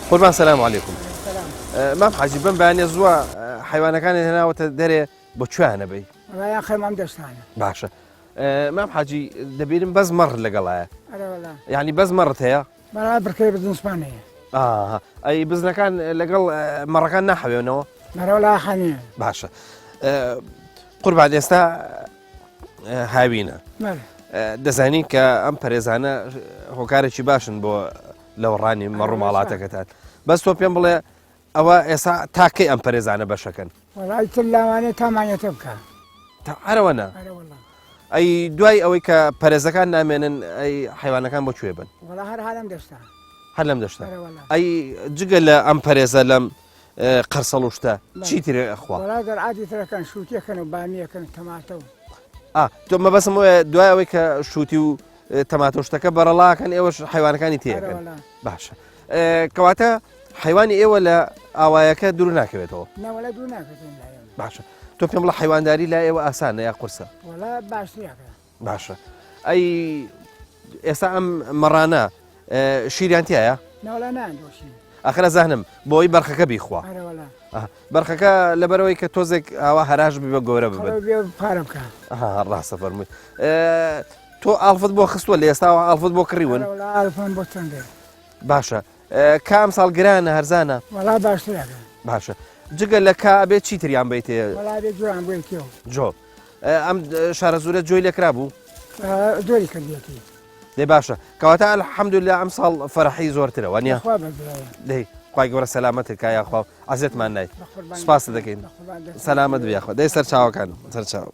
قوربان سلام علیکم. مام حاجی بم بەیانێ زووە حیوانەکانی هێناوەتە دەرێ بۆ کوێیانە بێ؟ وڵای خەمام دەستانە. باشە. مام حاجی دەبیرم بەس مەڕ لەگەڵایە. یعنی بەس مەڕت هەیە؟ بەڵا بڕکەی بزنسپانەیە. ئەی بزنەکان لەگەڵ مەڕەکان ناحەوێنەوە؟ مەرەوەڵا خەنیە. باشە. قوربان ئێستا هاوینە. دەزانین کە ئەم پەرێزانە هۆکارێکی باشن بۆ لەوەڕانی مەڕ و ماڵاتەکەتان. بەس تۆ پێم بڵێ ئەوە ئێستا تاکەی ئەم پەرێزانە بەشەکەن. وڵای تر لاوانێت تامانێتە بکە. هەرەوەنا. ئەی دوای ئەوەی کە پەرێزەکان نامێنن ئەی حیوانەکان بۆ کوێ بن؟ وڵا هەر هەلم دەستا. هەر لەم دەشتا. ئەی جگە لە ئەم پەرێزە لەم قەرسەڵ و شتە چی ترێ ئەخوا؟ وڵا دەرعادی ترەکەن شووتێکەن و بامیەکەن تەماتە و. تۆ مەبەسم وە دوای ئەوەی کە شووتی و تەماتۆشتەکە بەرەڵاکەن ئێوەش حیوانەکانی تێەکەن. باشە. کەواتە حیوانی ئێوە لە ئاوایەکە دوور ناکەوێتەوە؟ نەوەڵە دوور ناکەێن. باشە. تۆ پێم بڵە حیوانداری لا ئێوە ئاسانە یا قورسە؟ وڵا باشترەکە. باشە. ئەی ئێستا ئەم مەڕانە شیریان تایە؟ نەوەڵا ناندۆشی. ئاخرە زانم بۆی بەرخەکە بیخوا. بەرخەکە لەبەرەوەی کە تۆزێک ئاوا هەراش بی بە گەورە ببێت. پارە بکە. ڕاستە فەرمووی. تۆ ئاڵفت بۆ خستووە لە ئێستاوە ئاڵفت بۆ کڕیون؟ ئاڵفم بۆ چەندێ. باشە. کام ساڵ گرانە هەرزانە؟ وڵا باشترەکە. باشە. جگە لە کا ئەبێت چیتریان بیتێ؟ وڵا بێت جوان بێتەوە. جۆ. ئەم شارە زورە جۆی لێکرا بوو؟ جۆری کردێتی. دەی باشە. کەواتە الحەمدوللا ئەم ساڵ فەرحی زۆرترە وانە؟ دەی خوای گەورە سەلامەتت کا یاخوا عەزیەتمان نای. سوپاس دەکەین. سەلامەت بێ یاخوا. دەی سەر چاوەکان سەر چاو.